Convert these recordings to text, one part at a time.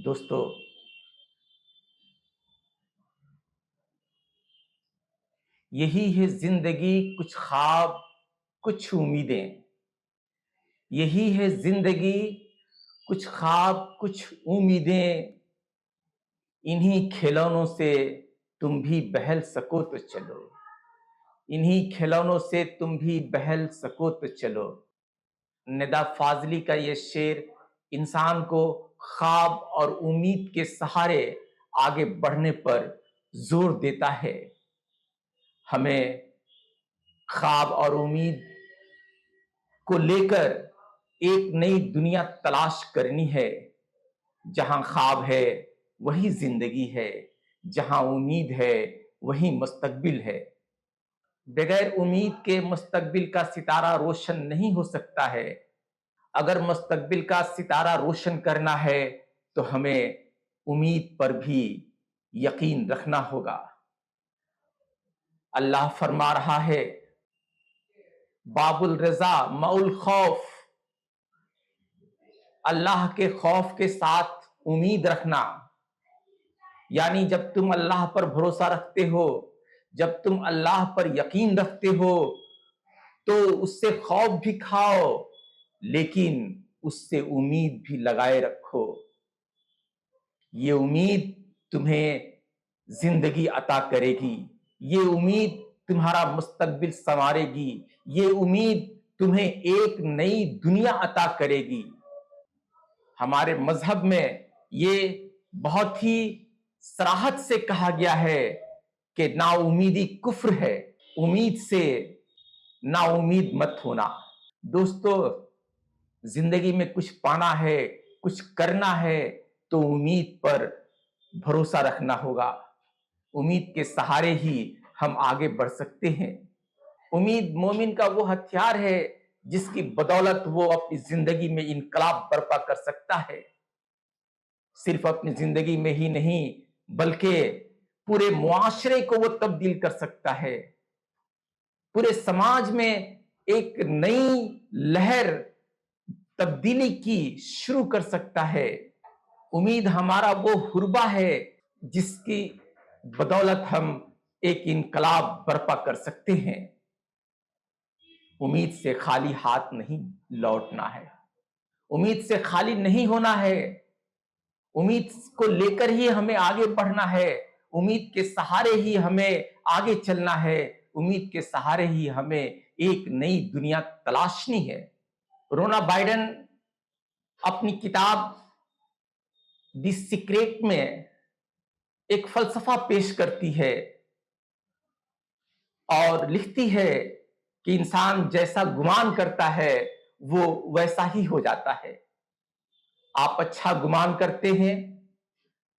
دوستو، یہی ہے زندگی، کچھ خواب کچھ امیدیں. یہی ہے زندگی، کچھ خواب کچھ امیدیں. انہی کھلونوں سے تم بھی بہل سکو تو چلو. انہی کھلونوں سے تم بھی بہل سکو تو چلو. ندا فاضلی کا یہ شعر انسان کو خواب اور امید کے سہارے آگے بڑھنے پر زور دیتا ہے. ہمیں خواب اور امید کو لے کر ایک نئی دنیا تلاش کرنی ہے. جہاں خواب ہے وہی زندگی ہے، جہاں امید ہے وہی مستقبل ہے. بغیر امید کے مستقبل کا ستارہ روشن نہیں ہو سکتا ہے. اگر مستقبل کا ستارہ روشن کرنا ہے تو ہمیں امید پر بھی یقین رکھنا ہوگا. اللہ فرما رہا ہے، باب الرضا مع الخوف. اللہ کے خوف کے ساتھ امید رکھنا. یعنی جب تم اللہ پر بھروسہ رکھتے ہو، جب تم اللہ پر یقین رکھتے ہو تو اس سے خوف بھی کھاؤ، لیکن اس سے امید بھی لگائے رکھو. یہ امید تمہیں زندگی عطا کرے گی. یہ امید تمہارا مستقبل سنوارے گی. یہ امید تمہیں ایک نئی دنیا عطا کرے گی. ہمارے مذہب میں یہ بہت ہی صراحت سے کہا گیا ہے کہ نا امیدی کفر ہے. امید سے نا امید مت ہونا. دوستو، زندگی میں کچھ پانا ہے، کچھ کرنا ہے تو امید پر بھروسہ رکھنا ہوگا. امید کے سہارے ہی ہم آگے بڑھ سکتے ہیں. امید مومن کا وہ ہتھیار ہے جس کی بدولت وہ اپنی زندگی میں انقلاب برپا کر سکتا ہے. صرف اپنی زندگی میں ہی نہیں بلکہ پورے معاشرے کو وہ تبدیل کر سکتا ہے. پورے سماج میں ایک نئی لہر تبدیلی کی شروع کر سکتا ہے. امید ہمارا وہ حربہ ہے جس کی بدولت ہم ایک انقلاب برپا کر سکتے ہیں. امید سے خالی ہاتھ نہیں لوٹنا ہے. امید سے خالی نہیں ہونا ہے. امید کو لے کر ہی ہمیں آگے بڑھنا ہے. امید کے سہارے ہی ہمیں آگے چلنا ہے. امید کے سہارے ہی ہمیں ایک نئی دنیا تلاشنی ہے. رونا بائیڈن اپنی کتاب دی سیکریٹ میں ایک فلسفہ پیش کرتی ہے اور لکھتی ہے کہ انسان جیسا گمان کرتا ہے وہ ویسا ہی ہو جاتا ہے. آپ اچھا گمان کرتے ہیں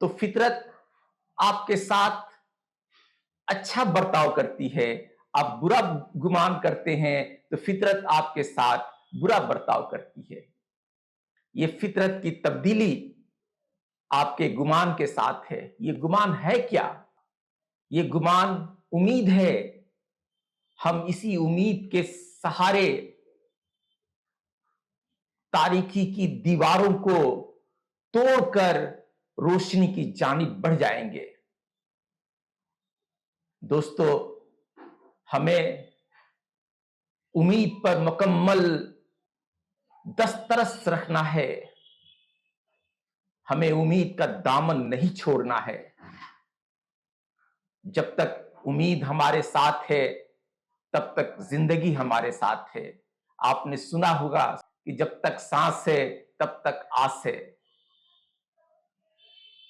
تو فطرت آپ کے ساتھ اچھا برتاؤ کرتی ہے. آپ برا گمان کرتے ہیں تو فطرت آپ کے ساتھ برا برتاؤ کرتی ہے. یہ فطرت کی تبدیلی آپ کے گمان کے ساتھ ہے. یہ گمان ہے کیا؟ یہ گمان امید ہے. ہم اسی امید کے سہارے تاریکی کی دیواروں کو توڑ کر روشنی کی جانب بڑھ جائیں گے. دوستو، ہمیں امید پر مکمل دسترس رکھنا ہے. ہمیں امید کا دامن نہیں چھوڑنا ہے. جب تک امید ہمارے ساتھ ہے تب تک زندگی ہمارے ساتھ ہے. آپ نے سنا ہوگا کہ جب تک سانس ہے تب تک آس ہے.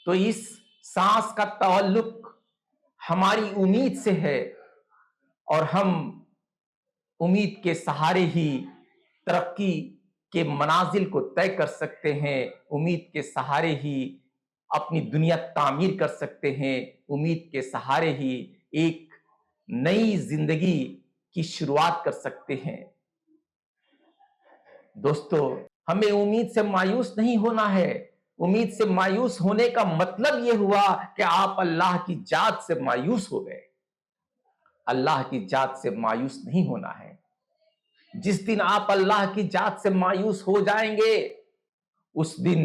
تو اس سانس کا تعلق ہماری امید سے ہے اور ہم امید کے سہارے ہی ترقی کے منازل کو طے کر سکتے ہیں. امید کے سہارے ہی اپنی دنیا تعمیر کر سکتے ہیں. امید کے سہارے ہی ایک نئی زندگی کی شروعات کر سکتے ہیں. دوستو، ہمیں امید سے مایوس نہیں ہونا ہے. امید سے مایوس ہونے کا مطلب یہ ہوا کہ آپ اللہ کی ذات سے مایوس ہو گئے. اللہ کی ذات سے مایوس نہیں ہونا ہے. جس دن آپ اللہ کی ذات سے مایوس ہو جائیں گے اس دن